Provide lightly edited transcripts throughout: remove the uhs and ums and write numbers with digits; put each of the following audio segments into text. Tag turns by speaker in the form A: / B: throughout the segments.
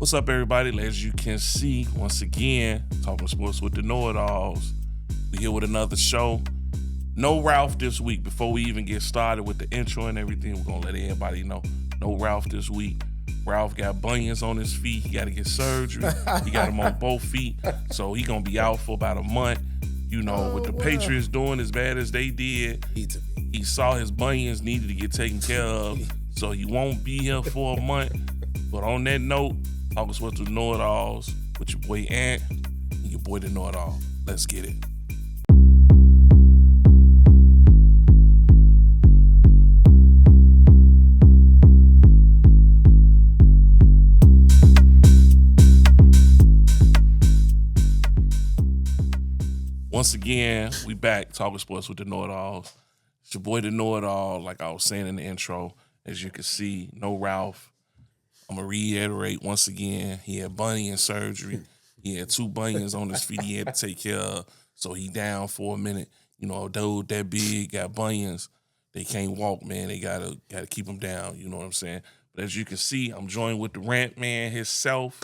A: What's up, everybody? As you can see, once again, talking sports with the know-it-alls. We here with another show. No Ralph this week. Before we even get started with the intro and everything, we're gonna let everybody know. No Ralph this week. Ralph got bunions on his feet. He got to get surgery. He got them on both feet, so he gonna be out for about a month. You know, with the Patriots doing as bad as they did, he saw his bunions needed to get taken care of, so he won't be here for a month. But on that note, talking sports with know-it-alls with your boy Ant and your boy the know-it-all. Let's get it. Once again, we back talking sports with the know-it-alls. It's your boy the know-it-all, like I was saying in the intro. As you can see, no Ralph. I'm going to reiterate once again, he had bunion surgery. He had 2 bunions on his feet he had to take care of, so he down for a minute. You know, a dude that big, got bunions, they can't walk, man. They gotta keep him down, you know what I'm saying? But as you can see, I'm joined with the rant man himself.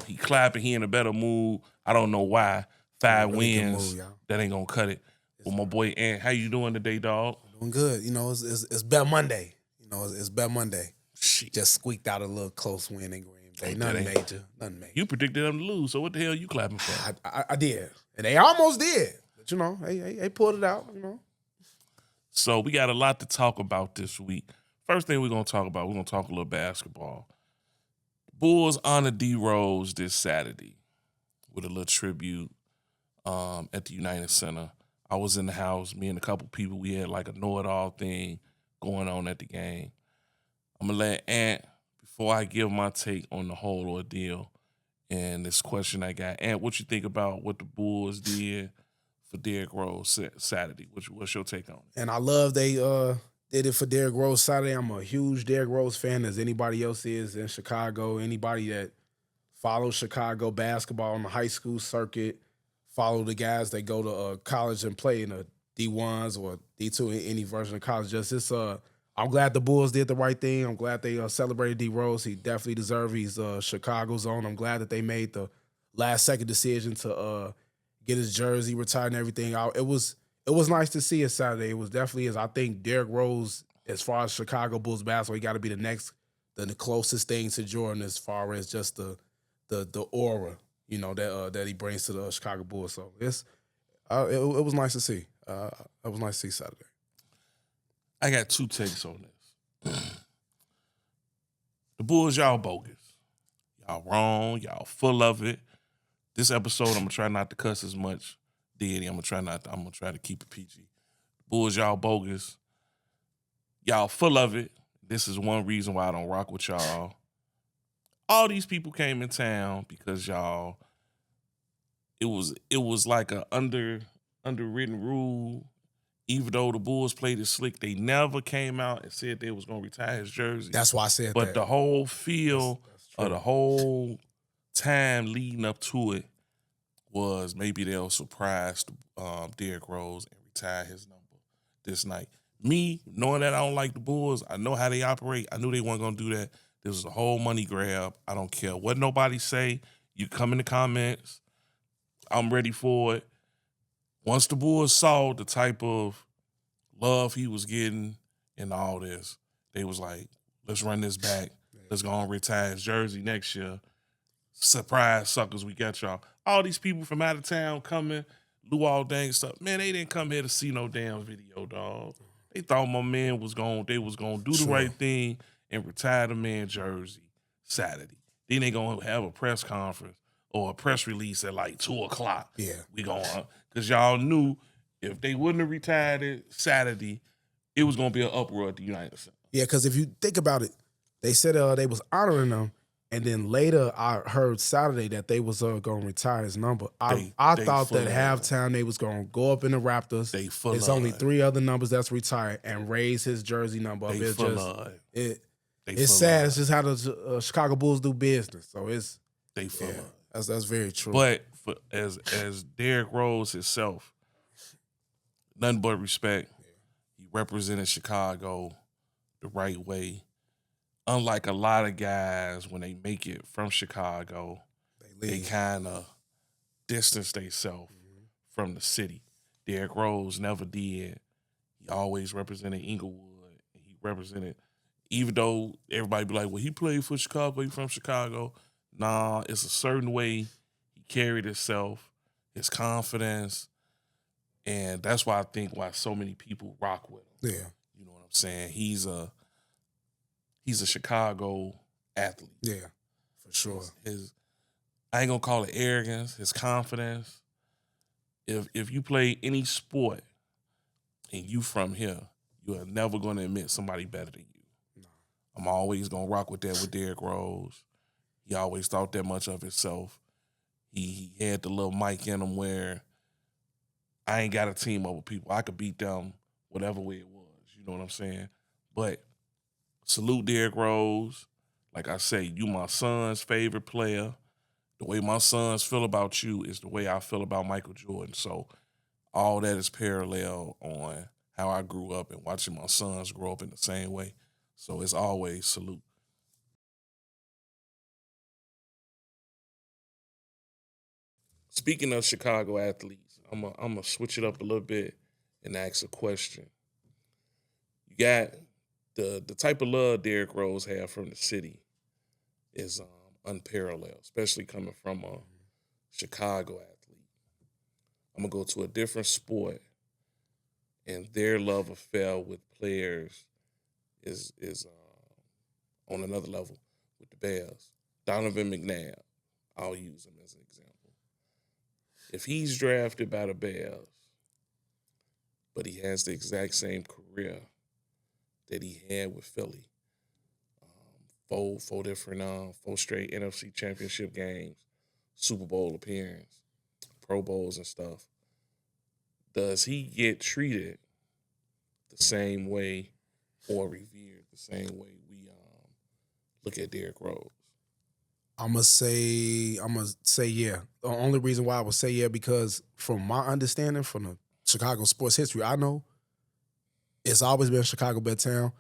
A: He clapping, he in a better mood. I don't know why. 5 wins, that ain't gonna cut it. Well, my boy Ant, how you doing today, dog?
B: Doing good. You know, it's Bet Monday. You know, it's Bet Monday.
A: Shit.
B: Just squeaked out a little close win in Green Bay. Nothing major.
A: You predicted them to lose, so what the hell are you clapping for?
B: I did. And they almost did. But, you know, they pulled it out, you know.
A: So we got a lot to talk about this week. First thing we're going to talk about, we're going to talk a little basketball. Bulls honored D. Rose this Saturday with a little tribute at the United Center. I was in the house, me and a couple people, we had like a know-it-all thing going on at the game. I'm going to let Ant, before I give my take on the whole ordeal and this question I got, Ant, what you think about what the Bulls did for Derrick Rose Saturday? What's your take on it?
B: And I love they did it for Derrick Rose Saturday. I'm a huge Derrick Rose fan, as anybody else is in Chicago. Anybody that follows Chicago basketball on the high school circuit, follow the guys that go to college and play in the D1s or D2, any version of college. I'm glad the Bulls did the right thing. I'm glad they celebrated D. Rose. He definitely deserves. He's Chicago's own. I'm glad that they made the last-second decision to get his jersey retired and everything out. It was nice to see it Saturday. It was definitely I think Derrick Rose, as far as Chicago Bulls basketball, he got to be the closest thing to Jordan as far as just the aura, you know, that he brings to the Chicago Bulls. So it was nice to see. It was nice to see Saturday.
A: I got 2 takes on this. The Bulls, y'all bogus. Y'all wrong. Y'all full of it. This episode, I'm going to try not to cuss as much. Daddy, I'm going to try to keep it PG. The Bulls, y'all bogus. Y'all full of it. This is one reason why I don't rock with y'all. All these people came in town because y'all, it was like a underwritten rule. Even though the Bulls played it slick, they never came out and said they was going to retire his jersey.
B: That's why I said that.
A: But the whole feel of the whole time leading up to it was maybe they'll surprise Derrick Rose and retire his number this night. Me, knowing that I don't like the Bulls, I know how they operate. I knew they weren't going to do that. This was a whole money grab. I don't care what nobody say. You come in the comments. I'm ready for it. Once the Bulls saw the type of love he was getting and all this, they was like, let's run this back. Let's go and retire his jersey next year. Surprise, suckers, we got y'all. All these people from out of town coming, do all dang stuff. Man, they didn't come here to see no damn video, dog. They thought my man was going to do the right thing and retire the man jersey Saturday. Then they going to have a press conference or a press release at like 2:00.
B: Yeah.
A: We going to, because y'all knew if they wouldn't have retired it Saturday, it was going to be an uproar at the United Center.
B: Yeah, because if you think about it, they said they was honoring him, and then later I heard Saturday that they was going to retire his number. I thought that halftime they was going to go up in the Raptors. There's only 3 other numbers that's retired and raise his jersey number up. It's sad. It's just how the Chicago Bulls do business. So that's very true.
A: But as Derrick Rose himself, nothing but respect. He represented Chicago the right way. unlike a lot of guys, when they make it from Chicago, they
B: leave.
A: kind of distance themselves from the city. Derrick Rose never did. He always represented Inglewood. He represented, even though everybody be like, well, he played for Chicago, he from Chicago. Nah, it's a certain way he carried himself, his confidence, and that's why I think why so many people rock with him.
B: Yeah.
A: You know what I'm saying? He's a Chicago athlete.
B: Yeah, for sure.
A: I ain't gonna call it arrogance, his confidence. If you play any sport and you from here, you are never gonna admit somebody better than you.
B: No.
A: I'm always gonna rock with that with Derrick Rose. He always thought that much of himself. He had the little mic in him where I ain't got a team over people. I could beat them whatever way it was. You know what I'm saying? But salute Derrick Rose. Like I say, you my son's favorite player. The way my sons feel about you is the way I feel about Michael Jordan. So all that is parallel on how I grew up and watching my sons grow up in the same way. So it's always salute. Speaking of Chicago athletes, I'm gonna switch it up a little bit and ask a question. You got the type of love Derrick Rose had from the city is unparalleled, especially coming from a Chicago athlete. I'm gonna go to a different sport, and their love affair with players is on another level with the Bears. Donovan McNabb, I'll use him as an example. If he's drafted by the Bears, but he has the exact same career that he had with Philly, four different, 4 straight NFC Championship games, Super Bowl appearance, Pro Bowls and stuff, does he get treated the same way or revered the same way we look at Derrick Rose?
B: I'm gonna say yeah. The only reason why I would say yeah, because from my understanding from the Chicago sports history, I know it's always been Chicago Bedtown.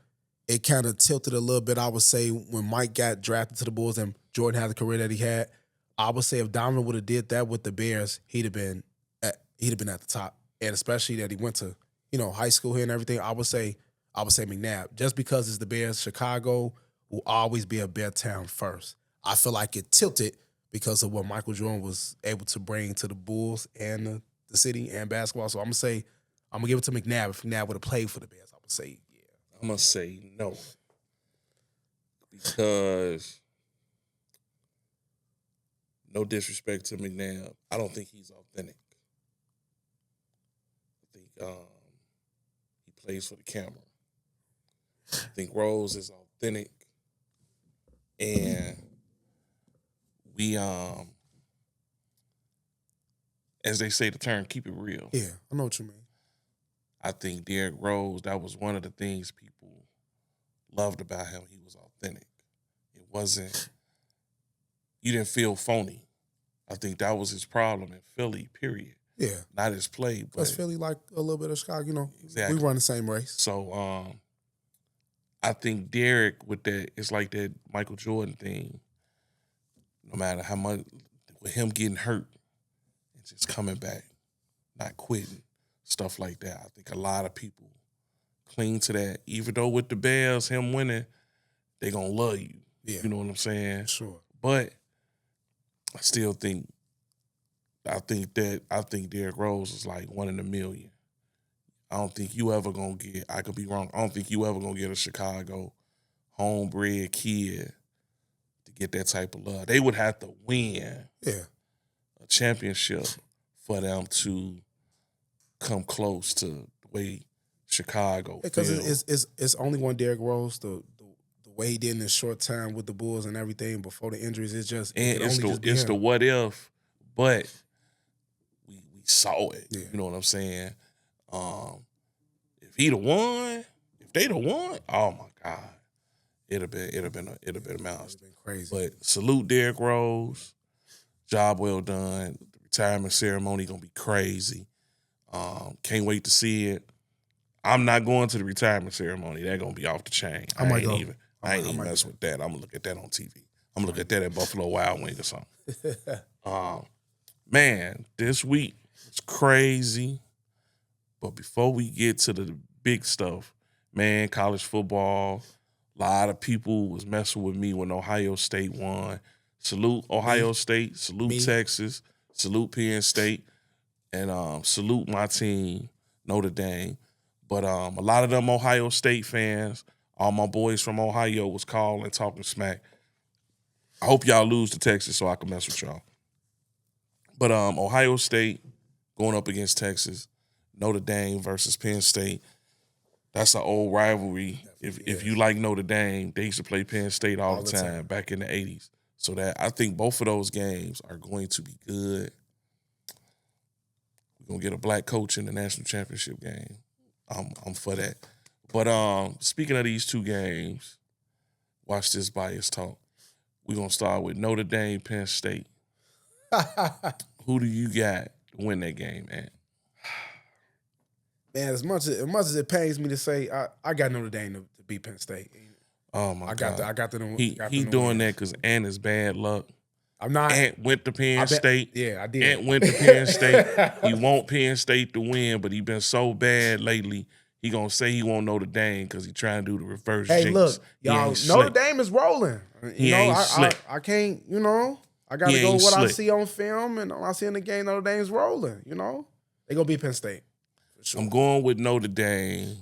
B: It kind of tilted a little bit, I would say, when Mike got drafted to the Bulls and Jordan had the career that he had. I would say if Donovan would have did that with the Bears, he'd have been at the top. And especially that he went to, high school here and everything, I would say McNabb. Just because it's the Bears, Chicago will always be a Bedtown first. I feel like it tilted because of what Michael Jordan was able to bring to the Bulls and the city and basketball. So I'm gonna give it to McNabb. If McNabb would have played for the Bears, I would say yeah.
A: I'm gonna say no, because no disrespect to McNabb, I don't think he's authentic. I think he plays for the camera. I think Rose is authentic, and we as they say the term, keep it real.
B: Yeah, I know what you mean.
A: I think Derrick Rose, that was one of the things people loved about him. He was authentic. It wasn't, you didn't feel phony. I think that was his problem in Philly, period.
B: Yeah.
A: Not his play, but
B: Plus Philly like a little bit of Chicago,
A: exactly.
B: We run the same race.
A: So I think Derrick with that, it's like that Michael Jordan thing. No matter how much, with him getting hurt and just coming back, not quitting, stuff like that. I think a lot of people cling to that. Even though with the Bears, him winning, they gonna love you.
B: Yeah.
A: You know what I'm saying?
B: Sure.
A: But I still think, I think Derrick Rose is like 1 in a million. I don't think you ever gonna get, I could be wrong, I don't think you ever gonna get a Chicago homebred kid to get that type of love. They would have to win a championship for them to come close to the way Chicago
B: because
A: feels.
B: it's only one Derrick Rose. The way he did in his short time with the Bulls and everything before the injuries, it's
A: the what if, but we saw it.
B: Yeah.
A: You know what I'm saying? If they'd have won, oh my God, it'd have been a mouse.
B: Been crazy.
A: But salute Derrick Rose, job well done. The retirement ceremony gonna be crazy. Can't wait to see it. I'm not going to the retirement ceremony. They're gonna be off the chain.
B: I might
A: I ain't even mess with that. I'm gonna look at that on TV. I'm gonna look at that at Buffalo Wild Wings or something. Man, this week it's crazy. But before we get to the big stuff, man, college football, a lot of people was messing with me when Ohio State won. Salute Ohio State, salute Texas, salute Penn State, and salute my team, Notre Dame. But a lot of them Ohio State fans, all my boys from Ohio was calling, talking smack. I hope y'all lose to Texas so I can mess with y'all. But Ohio State going up against Texas, Notre Dame versus Penn State. That's an old rivalry. If you like Notre Dame, they used to play Penn State all the time back in the 80s. So that I think both of those games are going to be good. We're gonna get a black coach in the national championship game. I'm for that. But speaking of these two games, watch this bias talk. We're gonna start with Notre Dame, Penn State. Who do you got to win that game, man?
B: Man, as much as it pains me to say, I got Notre Dame to beat Penn State.
A: Oh my God!
B: I got them.
A: He doing that because Ant is bad luck.
B: I'm not.
A: Ant went to Penn State.
B: Yeah, I did.
A: Ant went to Penn State. He want Penn State to win, but he been so bad lately. He gonna say he won't Notre Dame because he trying to do the reverse.
B: Hey,
A: jinx.
B: look, y'all. Notre Dame is rolling.
A: He ain't slick.
B: I can't. I gotta go with what I see on film and I see in the game. Notre Dame's rolling. They gonna beat Penn State.
A: Sure. I'm going with Notre Dame,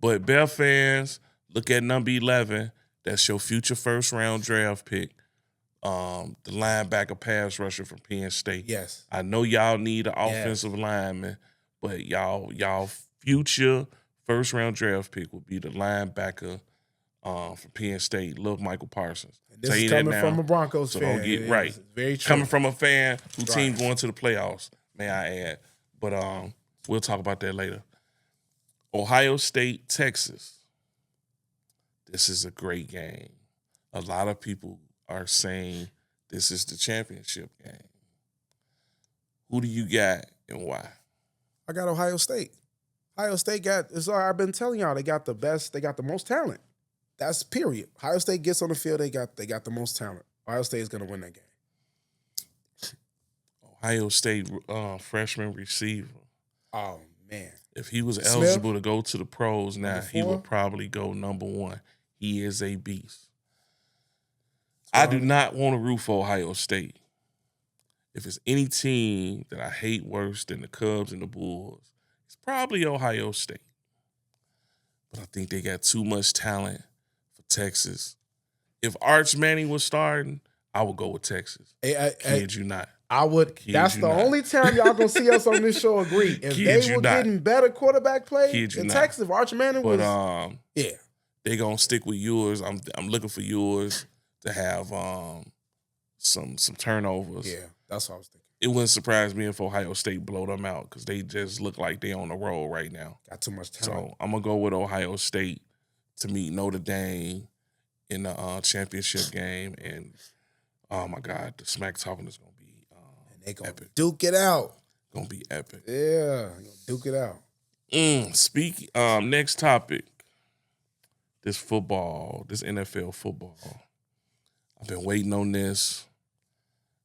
A: but Bear fans, look at number 11. That's your future first-round draft pick. The linebacker pass rusher from Penn State.
B: Yes.
A: I know y'all need an offensive lineman, but y'all future first-round draft pick will be the linebacker from Penn State, Lil Michael Parsons.
B: And this is coming from a Broncos fan.
A: Don't get right.
B: Very true.
A: Coming from a fan who team going to the playoffs, may I add. But we'll talk about that later. Ohio State, Texas. This is a great game. A lot of people are saying this is the championship game. Who do you got and why?
B: I got Ohio State. Ohio State I've been telling y'all, they got the best, they got the most talent. That's period. Ohio State gets on the field, they got the most talent. Ohio State is going to win that game.
A: Ohio State freshman receiver.
B: Oh, man.
A: If he was eligible to go to the pros now, he would probably go number 1. He is a beast. I do not want to root for Ohio State. If it's any team that I hate worse than the Cubs and the Bulls, it's probably Ohio State. But I think they got too much talent for Texas. If Arch Manning was starting, I would go with Texas. Kid you not.
B: I would. That's the only time y'all gonna see us on this show agree. If they were getting better quarterback play in Texas, if Arch Manning was,
A: they gonna stick with yours. I'm looking for yours to have some turnovers.
B: Yeah, that's what I was thinking.
A: It wouldn't surprise me if Ohio State blow them out because they just look like they on the roll right now.
B: Got too much talent.
A: So I'm gonna go with Ohio State to meet Notre Dame in the championship game, and oh my God, the smack talking is gonna be
B: they gonna
A: epic.
B: Duke it out.
A: Gonna be epic.
B: Yeah, duke it out.
A: Next topic. This NFL football. I've been waiting on this.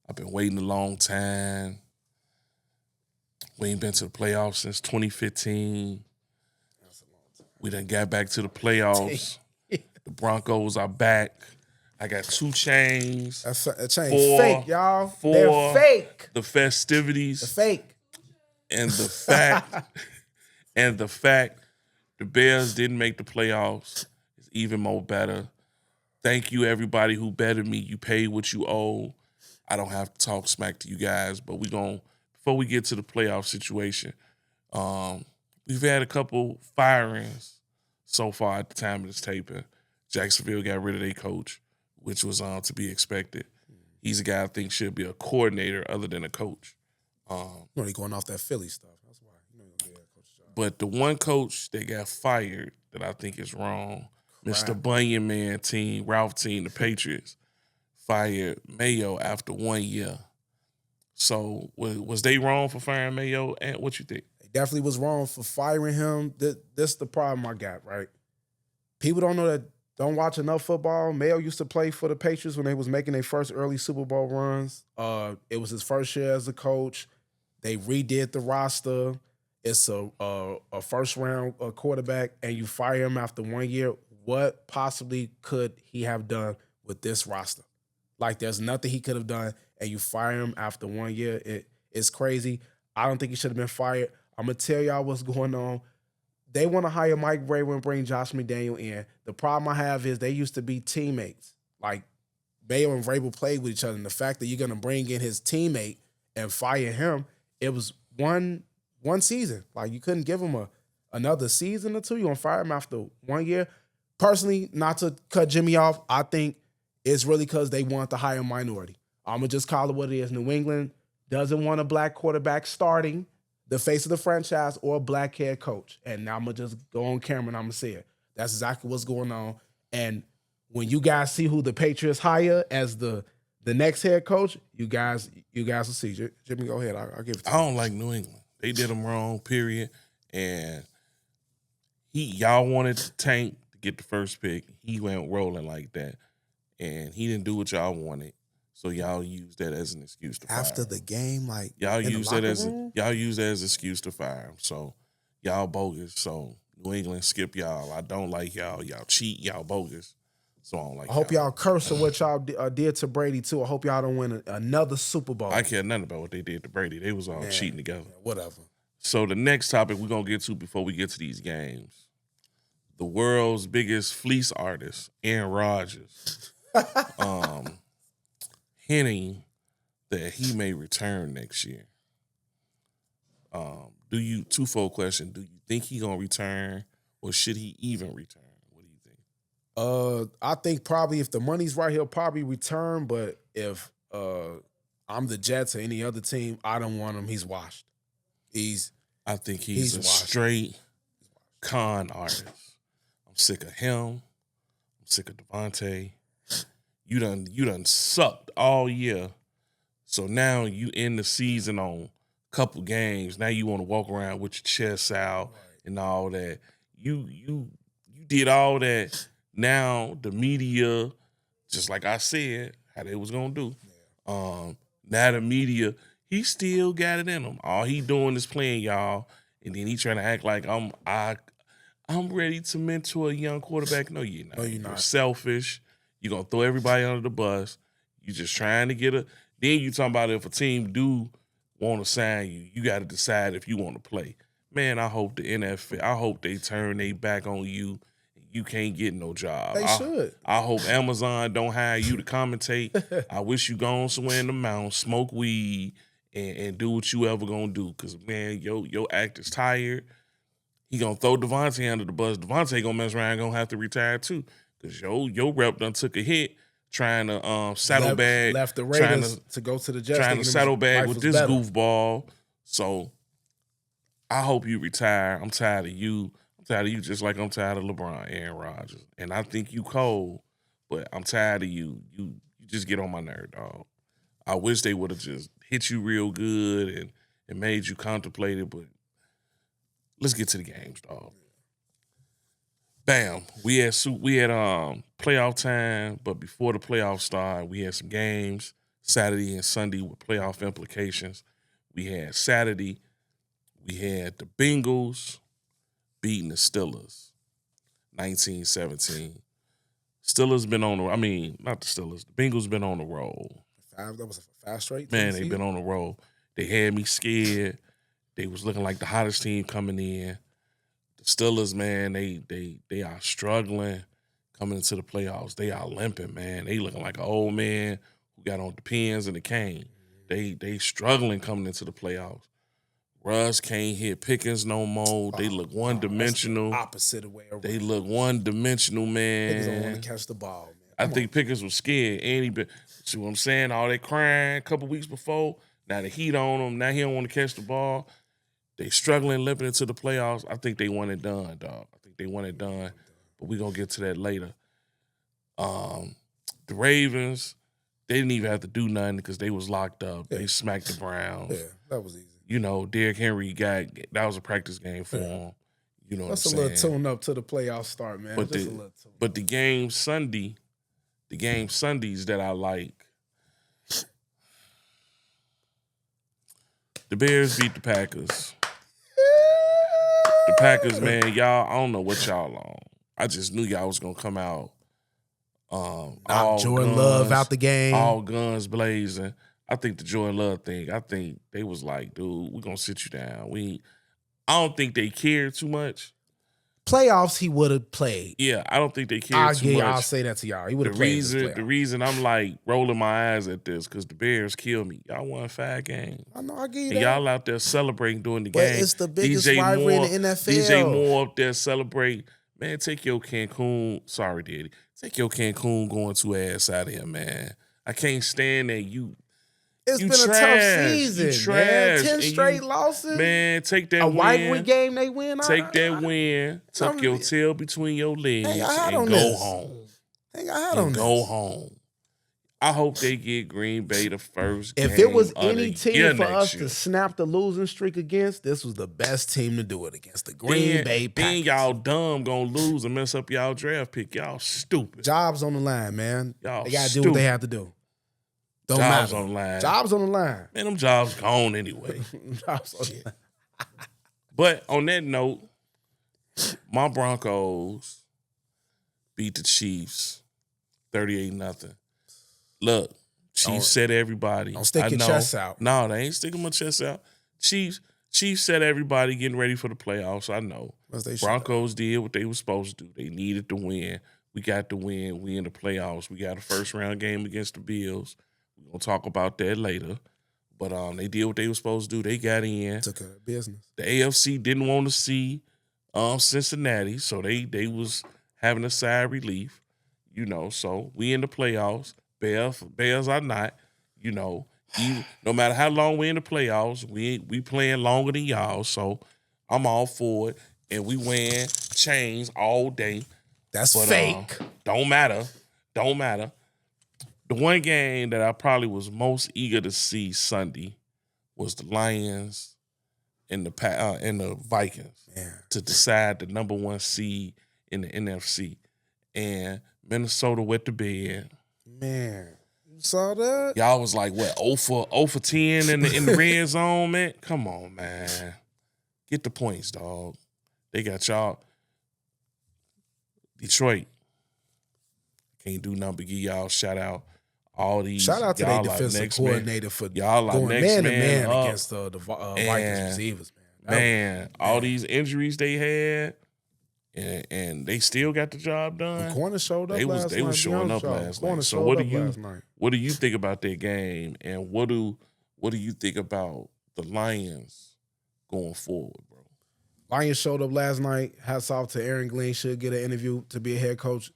A: I've been waiting a long time. We ain't been to the playoffs since 2015.
B: That's a long time.
A: We done got back to the playoffs. The Broncos are back. I got 2 chains.
B: A chain fake, y'all. They're fake.
A: The festivities.
B: They're fake.
A: And the fact the Bears didn't make the playoffs is even more better. Thank you, everybody who betted me. You paid what you owe. I don't have to talk smack to you guys, but before we get to the playoff situation, we've had a couple firings so far at the time of this taping. Jacksonville got rid of their coach, which was to be expected. He's a guy I think should be a coordinator other than a coach.
B: He going off that Philly stuff. That's why. Get that coach job.
A: But the one coach that got fired that I think is wrong, Mr. Bunyan Man team, Ralph team, the Patriots, fired Mayo after 1 year. So was they wrong for firing Mayo? And what you think?
B: They definitely was wrong for firing him. This is the problem I got, right? People don't know that don't watch enough football. Mayo used to play for the Patriots when they was making their first early Super Bowl runs. It was his first year as a coach. They redid the roster. It's a first round quarterback, and you fire him after 1 year. What possibly could he have done with this roster? Like, there's nothing he could have done, and you fire him after 1 year. It's crazy. I don't think he should have been fired. I'm gonna tell y'all what's going on. They want to hire Mike Vrabel and bring Josh McDaniel in. The problem I have is they used to be teammates. Like, Mayo and Vrabel played with each other, and the fact that you're gonna bring in his teammate and fire him, it was one season. Like, you couldn't give him another season or two. You're gonna fire him after 1 year. Personally, not to cut Jimmy off, I think it's really because they want to hire a minority. I'm gonna just call it what it is. New England doesn't want a black quarterback starting, the face of the franchise, or a black head coach. And now I'm gonna just go on camera and I'm gonna say it. That's exactly what's going on. And when you guys see who the Patriots hire as the next head coach, you guys will see. Jimmy, go ahead. I'll give it to you.
A: I don't like New England. They did them wrong, period. And y'all wanted to tank to get the first pick. He went rolling like that. And he didn't do what y'all wanted. So y'all use that as an excuse to fire
B: After
A: him.
B: the game, like,
A: y'all use that as
B: room?
A: y'all use that as an excuse to fire him. So y'all bogus. So New England, skip y'all. I don't like y'all. Y'all cheat. Y'all bogus. So I don't like.
B: I hope y'all curse at what y'all did to Brady too. I hope y'all don't win another Super Bowl.
A: I care nothing about what they did to Brady. They was all cheating together.
B: Yeah, whatever.
A: So the next topic we're gonna get to before we get to these games, the world's biggest fleece artist, Aaron Rodgers, hinting that he may return next year. Twofold question, do you think he gonna return, or should he even return? What do you think?
B: I think probably if the money's right, he'll probably return. But if I'm the Jets or any other team, I don't want him. He's washed.
A: I think he's a straight con artist. I'm sick of him. I'm sick of Devontae. You done sucked all year. So now you end the season on a couple games. Now you want to walk around with your chest out and all that. You did all that. Now the media, just like I said, how they was gonna do. Now the media, he still got it in him. All he doing is playing y'all, and then he trying to act like I'm ready to mentor a young quarterback. No, you're not.
B: No, you're not.
A: You're selfish. You're gonna throw everybody under the bus. You just trying to get Then you talking about if a team do want to sign you, you got to decide if you want to play. Man, I hope the NFL, I hope they turn their back on you. You can't get no job.
B: They should.
A: I hope Amazon don't hire you to commentate. I wish you gone somewhere in the mountains, smoke weed, and do what you ever gonna do. Cause man, your act is tired. He gonna throw Devontae under the bus. Devontae gonna mess around, gonna have to retire too. Cause your rep done took a hit trying to saddlebag.
B: Left the Raiders to go to the Jets.
A: Trying to saddlebag with this
B: better.
A: goofball. So I hope you retire. I'm tired of you. I'm tired of you just like I'm tired of LeBron, Aaron Rodgers. And I think you cold, but I'm tired of you. You just get on my nerve, dog. I wish they would have just hit you real good and made you contemplate it, but let's get to the games, dog. Bam. We had playoff time, but before the playoffs started, we had some games Saturday and Sunday with playoff implications. We had Saturday, we had the Bengals beating the Steelers, 19-17. Steelers been on the not the Steelers. The Bengals been on the roll.
B: That was a fast rate.
A: Man, they've been on the roll. They had me scared. They was looking like the hottest team coming in. The Steelers, man, they are struggling coming into the playoffs. They are limping, man. They looking like an old man who got on the pins and the cane. They struggling coming into the playoffs. Russ can't hit Pickens no more. They look one-dimensional.
B: Opposite of way around.
A: They look one-dimensional, man.
B: Pickens don't want to catch the ball, man.
A: I think Pickens was scared. And see what I'm saying? All that crying a couple weeks before. Now the heat on him. Now he don't want to catch the ball. They struggling, limping into the playoffs. I think they want it done, dog. I think they want it done. But we're going to get to that later. The Ravens, they didn't even have to do nothing because they was locked up. Yeah. They smacked the Browns.
B: Yeah, that was easy.
A: You know, Derrick Henry that was a practice game for him. You know
B: That's
A: what I'm
B: a little
A: saying?
B: tune up to the playoff start, man.
A: But
B: Just a little tune.
A: the game Sundays that I like, the Bears beat the Packers. The Packers, man, y'all, I don't know what y'all on. I just knew y'all was gonna come out.
B: Knock Jordan Love out the game.
A: All guns blazing. I think the Jordan Love thing, I think they was like, dude, we're gonna sit you down. I don't think they cared too much.
B: Playoffs, he would have played.
A: Yeah, I don't think they cared too much.
B: I'll say that to y'all. He would have played.
A: The reason I'm like rolling my eyes at this, because the Bears killed me. Y'all won 5 games.
B: I know, I get you
A: and
B: that.
A: y'all out there celebrating during the
B: but
A: game.
B: It's the biggest rivalry in the NFL.
A: DJ Moore up there celebrate. Man, take your Cancun. Sorry, Daddy. Take your Cancun going to ass out of here, man. I can't stand that
B: It's been
A: trash.
B: a tough season, man. 10 straight losses.
A: Man, take that
B: a
A: win.
B: rivalry game they win.
A: Take that win. Tuck your tail between your legs and go home.
B: Hang on
A: go home. I hope they get Green Bay the first game.
B: If it was any team for us
A: year.
B: to snap the losing streak against, this was the best team to do it against. The Green Bay Packers.
A: Then y'all dumb gonna lose and mess up y'all draft pick. Y'all stupid.
B: Jobs on the line, man.
A: Y'all
B: they gotta do what they have to do. Don't
A: jobs
B: matter.
A: on the line.
B: Jobs on the line.
A: Man, them jobs gone anyway.
B: Jobs on the line.
A: But on that note, my Broncos beat the Chiefs 38-0. Look, Chiefs set everybody.
B: Don't stick your chest out.
A: No, they ain't sticking my chest out. Chiefs set everybody getting ready for the playoffs. I know. Broncos did what they were supposed to do. They needed to win. We got the win. We in the playoffs. We got a first-round game against the Bills. We're going to talk about that later. But they did what they were supposed to do. They got in.
B: Took care of business.
A: The AFC didn't want to see Cincinnati, so they was having a sigh of relief. You know, so we in the playoffs. Bears are not. You know, no matter how long we in the playoffs, we playing longer than y'all. So I'm all for it, and we win chains all day.
B: That's fake.
A: Don't matter. The one game that I probably was most eager to see Sunday was the Lions and the Vikings to decide the number 1 seed in the NFC, and Minnesota went to bed.
B: Man, you saw that?
A: Y'all was like, what, 0 for 10 in the red zone, man? Come on, man. Get the points, dog. They got y'all. Detroit. Can't do nothing but give y'all a shout out. All these.
B: Shout out to their defensive coordinator for going man-to-man against the Vikings receivers,
A: man. All these injuries they had. And they still got the job done.
B: The corner showed up last night.
A: They was showing up last night. So what do you think about that game? And what do you think about the Lions going forward, bro?
B: Lions showed up last night. Hats off to Aaron Glenn. Should get an interview to be a head coach.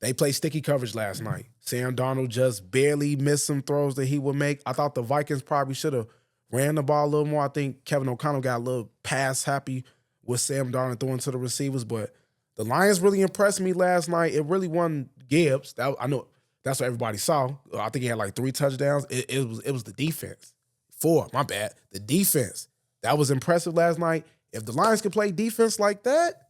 B: They played sticky coverage last night. Sam Darnold just barely missed some throws that he would make. I thought the Vikings probably should have ran the ball a little more. I think Kevin O'Connell got a little pass happy with Sam Darnold throwing to the receivers, but the Lions really impressed me last night. It really won Gibbs. I know that's what everybody saw. I think he had like 3 touchdowns. It was the defense. 4, my bad. The defense. That was impressive last night. If the Lions could play defense like that,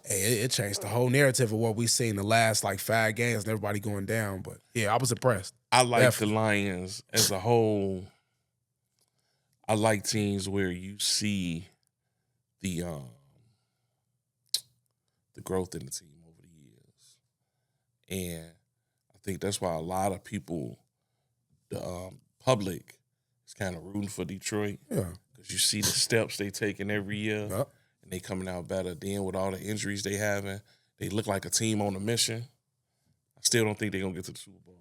B: hey, it changed the whole narrative of what we seen the last like 5 games and everybody going down. But yeah, I was impressed.
A: I like the Lions as a whole. I like teams where you see the growth in the team over the years. And I think that's why a lot of people, the public, is kind of rooting for Detroit.
B: Yeah.
A: Because you see the steps they taking every year.
B: Yep.
A: And they coming out better. Then with all the injuries they having, they look like a team on a mission. I still don't think they're going to get to the Super Bowl.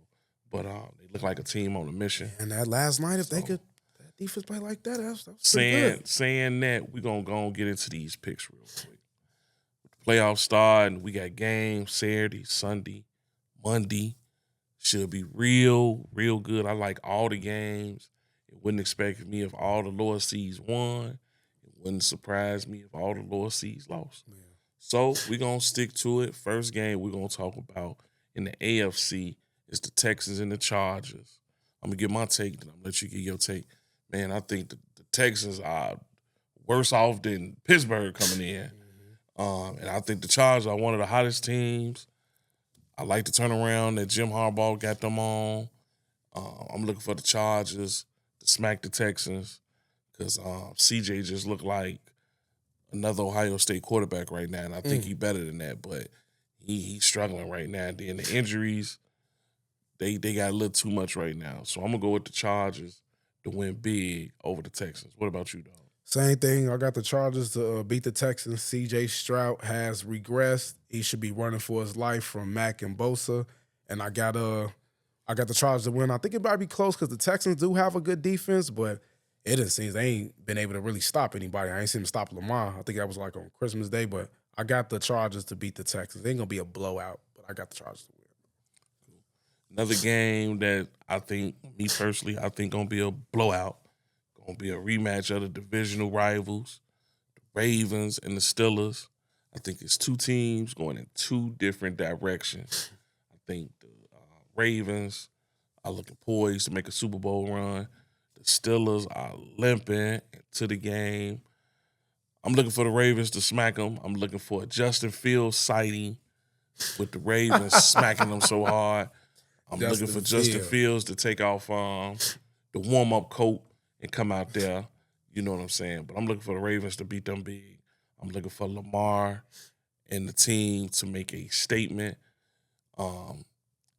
A: But they look like a team on a mission.
B: And that last night, if they could, that defense play like that, that's
A: saying that, we're going to go and get into these picks real quick. Playoffs start, and we got games Saturday, Sunday, Monday. Should be real, real good. I like all the games. It wouldn't expect me if all the lower seeds won. It wouldn't surprise me if all the lower seeds lost. Yeah. So we're going to stick to it. First game we're going to talk about in the AFC is the Texans and the Chargers. I'm going to give my take, then I'm going to let you get your take. Man, I think the Texans are worse off than Pittsburgh coming in. And I think the Chargers are one of the hottest teams. I like the turnaround that Jim Harbaugh got them on. I'm looking for the Chargers to smack the Texans because CJ just looked like another Ohio State quarterback right now, and I think he's better than that, but he's struggling right now. And then the injuries, they got a little too much right now. So I'm going to go with the Chargers to win big over the Texans. What about you, dog?
B: Same thing. I got the Chargers to beat the Texans. C.J. Stroud has regressed. He should be running for his life from Mack and Bosa. And I got the Chargers to win. I think it might be close because the Texans do have a good defense, but it just seems they ain't been able to really stop anybody. I ain't seen them stop Lamar. I think that was like on Christmas Day, but I got the Chargers to beat the Texans. It ain't going to be a blowout, but I got the Chargers to win.
A: Another game that I think, me personally, I think going to be a blowout. Going to be a rematch of the divisional rivals, the Ravens and the Steelers. I think it's two teams going in two different directions. I think the Ravens are looking poised to make a Super Bowl run. The Steelers are limping into the game. I'm looking for the Ravens to smack them. I'm looking for a Justin Fields sighting with the Ravens smacking them so hard. I'm looking for Justin Fields to take off the warm-up coat and come out there. You know what I'm saying? But I'm looking for the Ravens to beat them big. I'm looking for Lamar and the team to make a statement.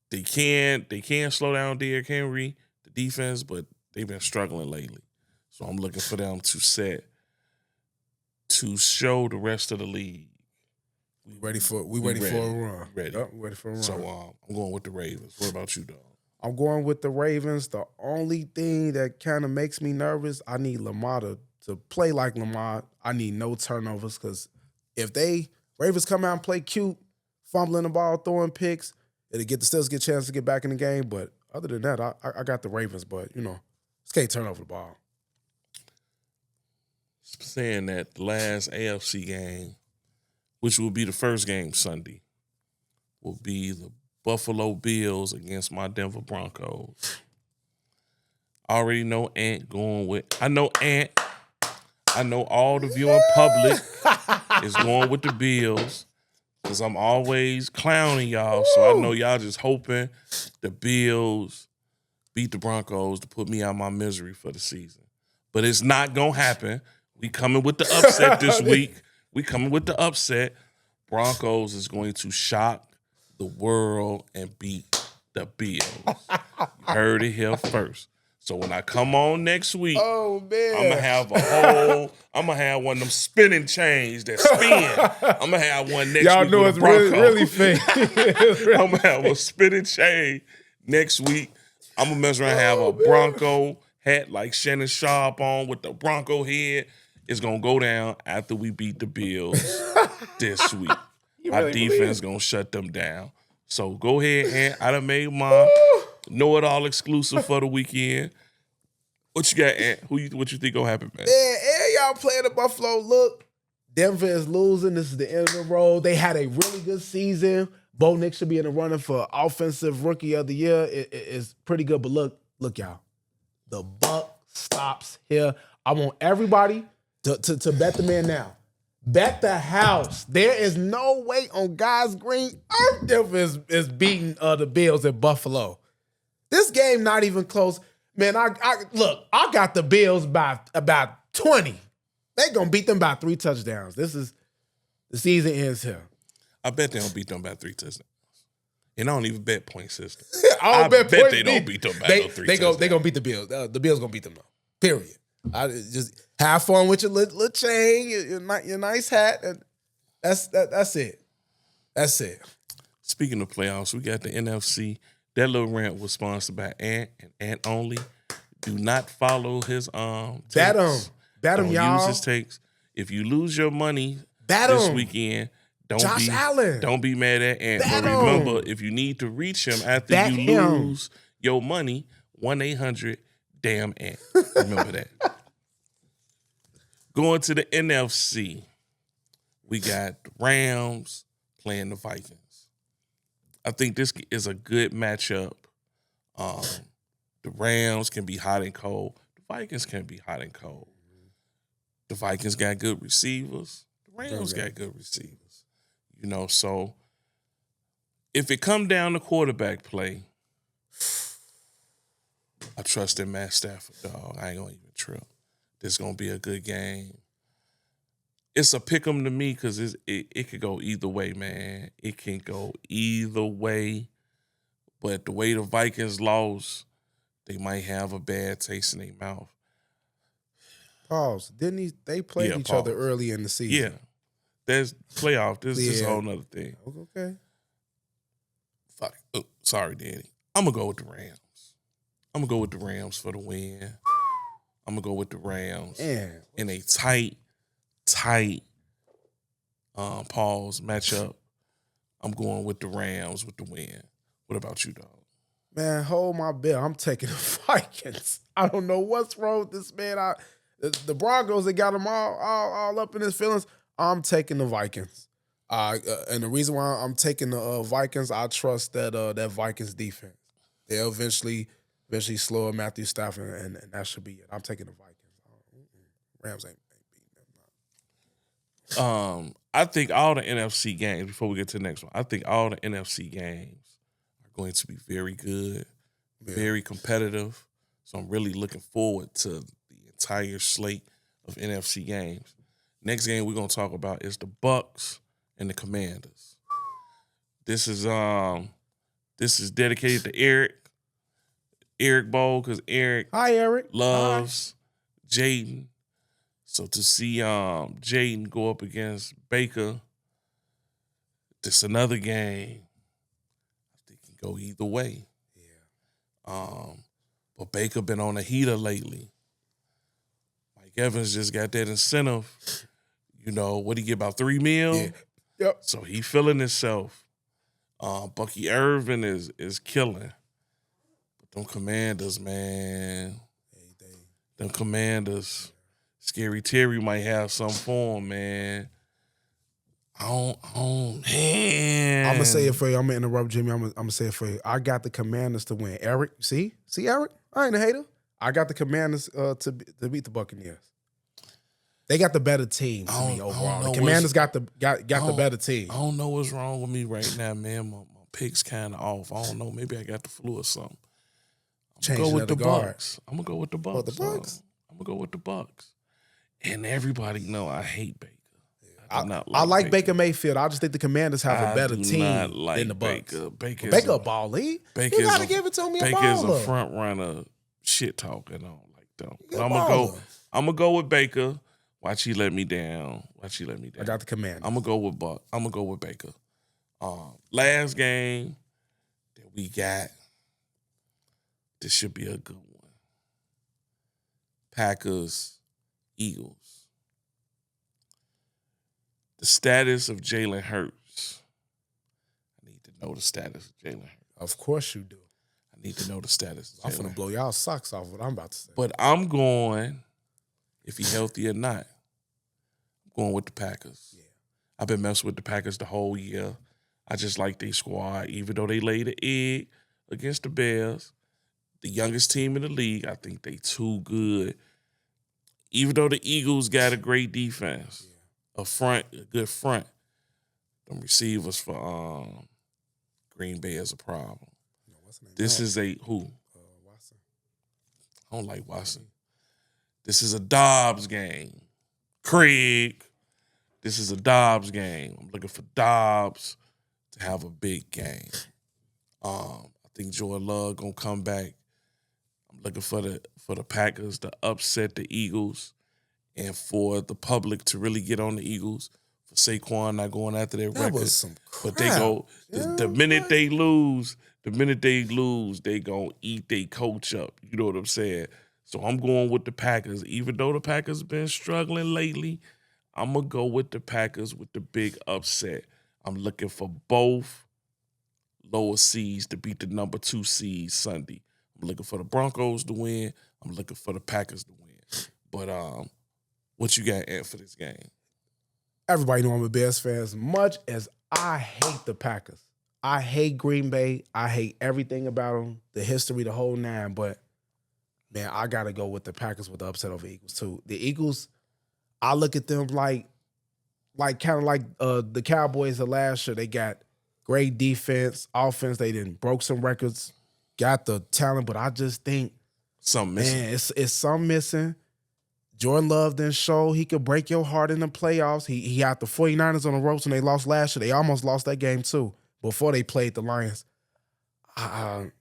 A: They can slow down Derrick Henry, the defense, but they've been struggling lately. So I'm looking for them to show the rest of the league.
B: We ready for a run.
A: Ready.
B: Yep, ready for a run.
A: So I'm going with the Ravens. What about you, dog?
B: I'm going with the Ravens. The only thing that kind of makes me nervous, I need Lamar to play like Lamar. I need no turnovers because if Ravens come out and play cute, fumbling the ball, throwing picks, it'll get the Steelers get a chance to get back in the game. But other than that, I got the Ravens. But, just can't turn over the ball.
A: Saying that the last AFC game, which will be the first game Sunday, will be the Buffalo Bills against my Denver Broncos. I already know Ant going with. I know Ant. I know all the viewing public is going with the Bills because I'm always clowning y'all. So I know y'all just hoping the Bills beat the Broncos to put me out of my misery for the season. But it's not going to happen. We coming with the upset this week. We coming with the upset. Broncos is going to shock the world and beat the Bills. You heard it here first. So when I come on next week, I'm gonna have one of them spinning chains that spin. I'm gonna have one next
B: Y'all
A: week.
B: know it's really fake.
A: I'm gonna have a spinning chain next week. I'm gonna mess around and have a Bronco hat like Shannon Sharp on with the Bronco head. It's gonna go down after we beat the Bills this week. Our defense gonna shut them down. So go ahead, and I done made my know-it-all exclusive for the weekend. What you got, Ant? What you think gonna happen, man?
B: Man, y'all playing the Buffalo. Look, Denver is losing. This is the end of the road. They had a really good season. Bo Nix should be in the running for Offensive Rookie of the Year. It's pretty good, but look, y'all. The buck stops here. I want everybody to bet the man now. Bet the house. There is no way on God's green earth Denver is beating the Bills at Buffalo. This game not even close. Man, I got the Bills by about 20. They gonna beat them by 3 touchdowns. The season ends here.
A: I bet they don't beat them by 3 touchdowns. And I don't even bet point system.
B: I bet
A: they don't beat them by no 3 touchdowns.
B: They gonna beat the Bills. The Bills gonna beat them though. Period. I just have fun with your little chain, your nice hat, and that's it. That's it.
A: Speaking of playoffs, we got the NFC. That little rant was sponsored by Ant and Ant only. Do not follow his takes.
B: Bet him, y'all.
A: Use his takes. If you lose your money
B: Bet
A: this
B: him.
A: weekend,
B: Allen.
A: Don't be mad at Ant.
B: Bet
A: But remember, if you need to reach him after
B: Bet
A: you
B: him.
A: lose your money, 1-800-DAMN-ANT. Remember that. Going to the NFC, we got the Rams playing the Vikings. I think this is a good matchup. The Rams can be hot and cold. The Vikings can be hot and cold. The Vikings got good receivers. Rams got good receivers. You know, so if it come down to quarterback play, I trust in Matt Stafford, dog. I ain't gonna even trip. This gonna be a good game. It's a pick 'em to me because it could go either way, man. It can go either way. But the way the Vikings lost, they might have a bad taste in their mouth.
B: Pause. They played each other early in the season.
A: Yeah. There's playoff. This is a whole nother thing.
B: Okay.
A: Fuck. Oh, sorry, Daddy. I'm going to go with the Rams. I'm going to go with the Rams for the win. I'm going to go with the Rams.
B: Man.
A: In a tight pause matchup. I'm going with the Rams with the win. What about you, dog?
B: Man, hold my bill. I'm taking the Vikings. I don't know what's wrong with this man. The Broncos, they got him all up in his feelings. I'm taking the Vikings. And the reason why I'm taking the Vikings, I trust that Vikings defense. They'll eventually slow Matthew Stafford, and that should be it. I'm taking the Vikings. Rams ain't beating
A: them. I think all the NFC games, before we get to the next one, I think all the NFC games are going to be very good, very competitive. So I'm really looking forward to the entire slate of NFC games. Next game we're going to talk about is the Bucks and the Commanders. This is dedicated to Eric Bowl, because Eric loves Jaden. So to see Jaden go up against Baker, this another game. I think it can go either way. Yeah. But Baker been on a heater lately. Mike Evans just got that incentive. You know, what he get, about $3 million?
B: Yeah. Yep.
A: So he feeling himself. Bucky Irvin is killing. But them Commanders, man. Them Commanders. Scary Terry might have some for him, man. Man.
B: I'm going to say it for you. I'm going to interrupt Jimmy. I'm going to say it for you. I got the Commanders to win. Eric, see Eric? I ain't a hater. I got the Commanders to beat the Buccaneers. They got the better team to me overall. The Commanders got the better team.
A: I don't know what's wrong with me right now, man. My pick's kind of off. I don't know. Maybe I got the flu or something. I'm going to go with the Bucks. I'm going to go with the Bucks.
B: What, the Bucks?
A: I'm going to go with the Bucks. And everybody know I hate Baker.
B: I like Baker Mayfield. I just think the Commanders have a better team than the Bucks.
A: Baker
B: a baller. You got to give it to me.
A: Baker is a front runner, shit talking. I don't like them. But I'm gonna go with Baker. Watch he let me down.
B: I got the Commanders.
A: I'm gonna go with Baker. Last game that we got. This should be a good one. Packers, Eagles. The status of Jalen Hurts. I need to know the status of Jalen Hurts.
B: Of course you do.
A: I need to know the status of
B: I'm finna blow y'all socks off what I'm about to say.
A: But I'm going, if he's healthy or not, I'm going with the Packers. Yeah. I've been messing with the Packers the whole year. I just like their squad, even though they laid an egg against the Bears. The youngest team in the league, I think they too good. Even though the Eagles got a great defense, a good front, them receivers for Green Bay is a problem. This is a who?
B: Watson.
A: I don't like Watson. This is a Dobbs game. Craig. This is a Dobbs game. I'm looking for Dobbs to have a big game. I think Jordan Love gonna come back. I'm looking for the Packers to upset the Eagles and for the public to really get on the Eagles. For Saquon not going after their record.
B: Was some crap.
A: But they go the minute they lose, they gonna eat their coach up. You know what I'm saying? So I'm going with the Packers. Even though the Packers been struggling lately, I'm gonna go with the Packers with the big upset. I'm looking for both lower seeds to beat the number 2 seed Sunday. I'm looking for the Broncos to win. I'm looking for the Packers to win. But what you got, Ant, for this game?
B: Everybody know I'm a Bears fan. As much as I hate the Packers, I hate Green Bay. I hate everything about them, the history, the whole nine. But, man, I got to go with the Packers with the upset over Eagles, too. The Eagles, I look at them like like kind of like the Cowboys of last year. They got great defense, offense. They didn't broke some records, got the talent, but I just think,
A: Something missing.
B: man, it's some missing. Jordan Love didn't show he could break your heart in the playoffs. He had the 49ers on the ropes when they lost last year. They almost lost that game too before they played the Lions. I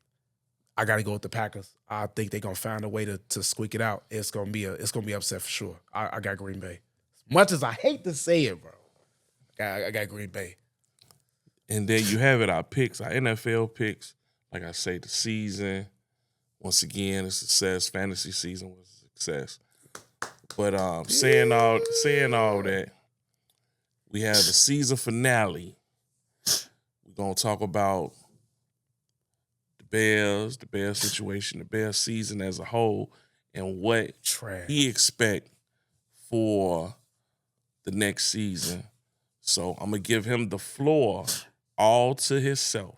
B: got to go with the Packers. I think they're gonna find a way to squeak it out. It's gonna be upset for sure. I got Green Bay. As much as I hate to say it, bro, I got Green Bay.
A: And there you have it, our picks, our NFL picks. Like I say, the season, once again, a success. Fantasy season was a success. But saying all that, we have the season finale. We're gonna talk about the Bears situation, the Bears season as a whole, and what he expect for the next season. So I'm gonna give him the floor all to himself.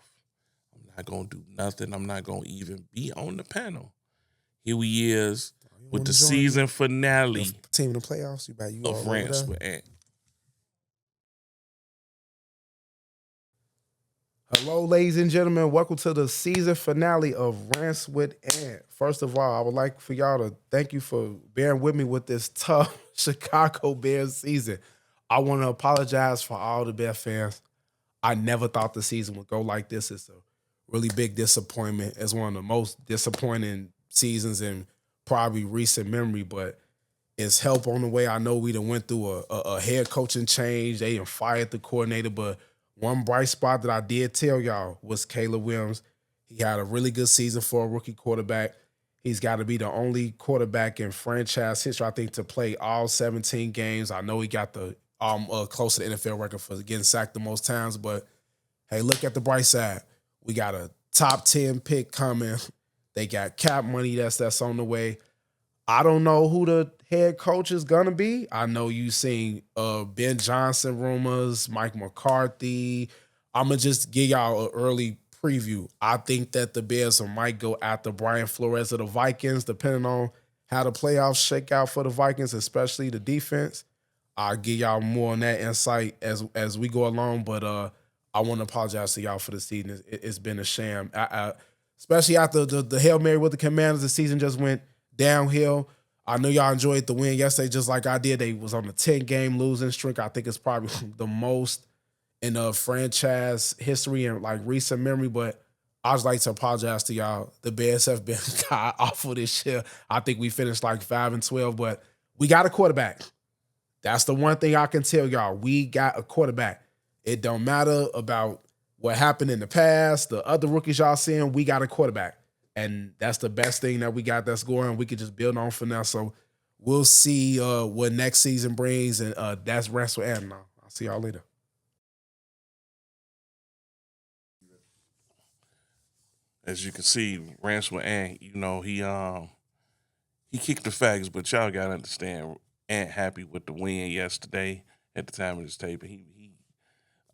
A: I'm not gonna do nothing. I'm not gonna even be on the panel. Here he is with the season finale
B: team in the playoffs. You
A: of Rants with Ant.
B: Hello, ladies and gentlemen. Welcome to the season finale of Rants with Ant. First of all, I would like for y'all to thank you for bearing with me with this tough Chicago Bears season. I want to apologize for all the Bears fans. I never thought the season would go like this. It's a really big disappointment. It's one of the most disappointing seasons in probably recent memory, but it's help on the way. I know we done went through a head coaching change. They done fired the coordinator, but one bright spot that I did tell y'all was Caleb Williams. He had a really good season for a rookie quarterback. He's got to be the only quarterback in franchise history, I think, to play all 17 games. I know he got the close to the NFL record for getting sacked the most times, but hey, look at the bright side. We got a top 10 pick coming. They got cap money that's on the way. I don't know who the head coach is gonna be. I know you seen Ben Johnson rumors, Mike McCarthy. I'm gonna just give y'all an early preview. I think that the Bears might go after Brian Flores of the Vikings, depending on how the playoffs shake out for the Vikings, especially the defense. I'll give y'all more on that insight as we go along, but I want to apologize to y'all for the season. It's been a sham, especially after the Hail Mary with the Commanders. The season just went downhill. I know y'all enjoyed the win yesterday just like I did. They was on a 10-game losing streak. I think it's probably the most in franchise history and like recent memory, but I just like to apologize to y'all. The Bears have been god awful this year. I think we finished like 5-12, but we got a quarterback. That's the one thing I can tell y'all. We got a quarterback. It don't matter about what happened in the past, the other rookies y'all seeing, we got a quarterback. And that's the best thing that we got that's going. We could just build on for now. So we'll see what next season brings. And that's Rants with Ant now. I'll see y'all later.
A: As you can see, Rants with Ant, you know, he kicked the facts, but y'all gotta understand, Ant happy with the win yesterday at the time of this tape. He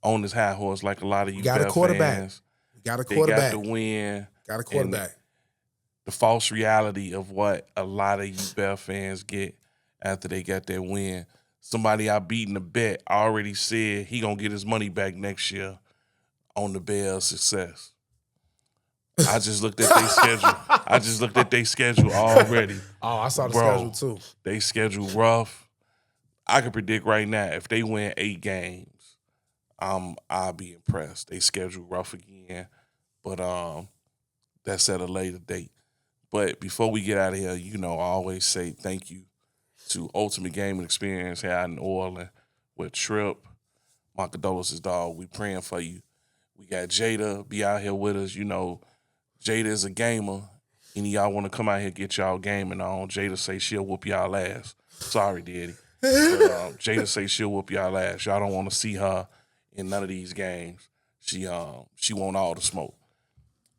A: on his high horse like a lot of you
B: got a quarterback.
A: fans.
B: Got a quarterback.
A: They got the win.
B: Got a quarterback.
A: The false reality of what a lot of you Bear fans get after they got their win. Somebody I beat in the bet already said he gonna get his money back next year on the Bears' success. I just looked at their schedule. Already.
B: Oh, I saw the schedule too.
A: They schedule rough. I can predict right now if they win 8 games, I'll be impressed. They schedule rough again, but that's at a later date. But before we get out of here, you know, I always say thank you to Ultimate Gaming Experience here out in New Orleans with Trip. My condolences, dog. We praying for you. We got Jada be out here with us. You know, Jada is a gamer. Any of y'all want to come out here get y'all gaming on, Jada say she'll whoop y'all ass. Sorry, Daddy. But Jada say she'll whoop y'all ass. Y'all don't want to see her in none of these games. She want all the smoke.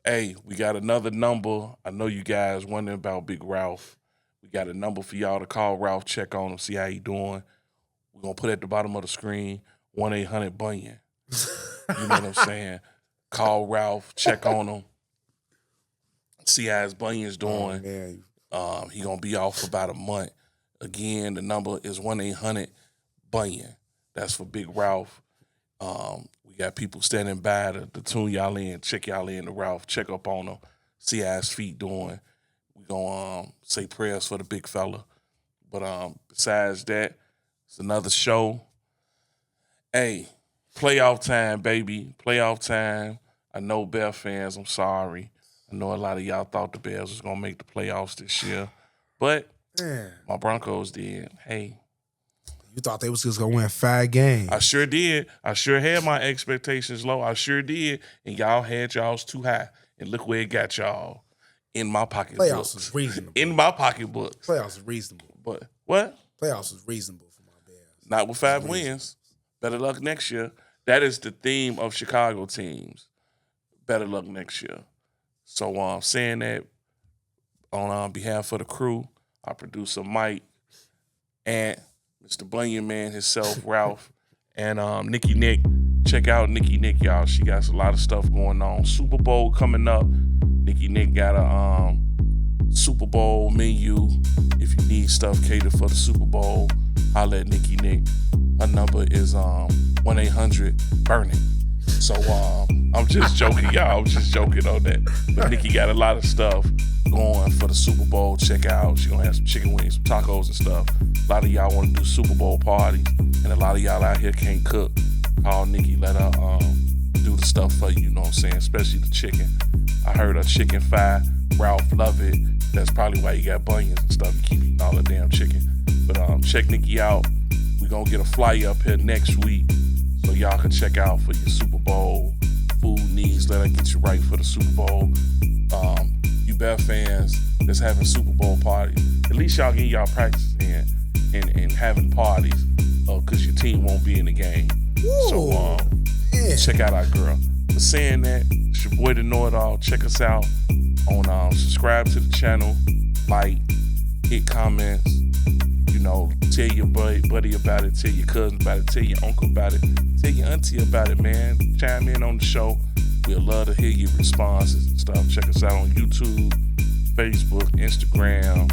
A: Hey, we got another number. I know you guys wondering about Big Ralph. We got a number for y'all to call Ralph, check on him, see how he doing. We're going to put it at the bottom of the screen, 1-800-BUNYAN. You know what I'm saying? Call Ralph, check on him, see how his bunion's doing. He going to be off for about a month. Again, the number is 1-800-BUNYAN. That's for Big Ralph. We got people standing by to tune y'all in, check y'all in to Ralph, check up on him, see how his feet doing. We gonna say prayers for the big fella. But besides that, it's another show. Hey, playoff time, baby. Playoff time. I know Bear fans, I'm sorry. I know a lot of y'all thought the Bears was gonna make the playoffs this year. But my Broncos did. Hey.
B: You thought they was just gonna win 5 games.
A: I sure did. I sure had my expectations low. I sure did. And y'all had y'all's too high. And look where it got y'all. In my pocketbooks.
B: Playoffs was reasonable.
A: In my pocketbooks.
B: Playoffs was reasonable.
A: But what?
B: Playoffs was reasonable for my Bears.
A: Not with 5 wins. Better luck next year. That is the theme of Chicago teams. Better luck next year. So saying that on behalf of the crew, our producer Mike, and Mr. Bunyan Man himself, Ralph, and Nikki Nick. Check out Nikki Nick, y'all. She got a lot of stuff going on. Super Bowl coming up. Nikki Nick got a Super Bowl menu. If you need stuff catered for the Super Bowl, holla at Nikki Nick. Her number is 1-800-BURN-IT. So I'm just joking, y'all. I'm just joking on that. But Nikki got a lot of stuff going for the Super Bowl. Check out. She gonna have some chicken wings, some tacos and stuff. A lot of y'all want to do Super Bowl parties, and a lot of y'all out here can't cook. Call Nikki, let her do the stuff for you. You know what I'm saying? Especially the chicken. I heard her chicken fire. Ralph love it. That's probably why you got bunions and stuff. You keep eating all the damn chicken. But check Nikki out. We gonna get a flyer up here next week, so y'all can check out for your Super Bowl food needs. Let her get you right for the Super Bowl. You Bear fans that's having Super Bowl parties, at least y'all get y'all practice in and having parties, because your team won't be in the game.
B: Ooh,
A: so check out our girl. For saying that, it's your boy the Know It All. Check us out on subscribe to the channel, like, hit comments. You know, tell your buddy about it, tell your cousin about it, tell your uncle about it, tell your auntie about it, man. Chime in on the show. We'd love to hear your responses and stuff. Check us out on YouTube, Facebook, Instagram,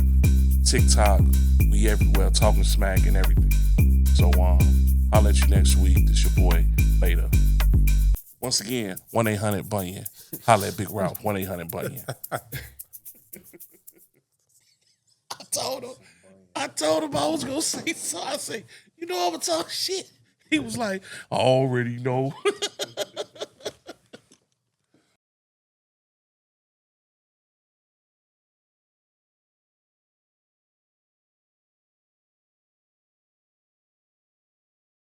A: TikTok. We everywhere, talking smack and everything. So I'll let you next week. This your boy. Later. Once again, 1-800-BUNYAN. Holla at Big Ralph, 1-800-BUNYAN. I told him I was going to say so. I say, you know I'm going to talk shit. He was like, I already know.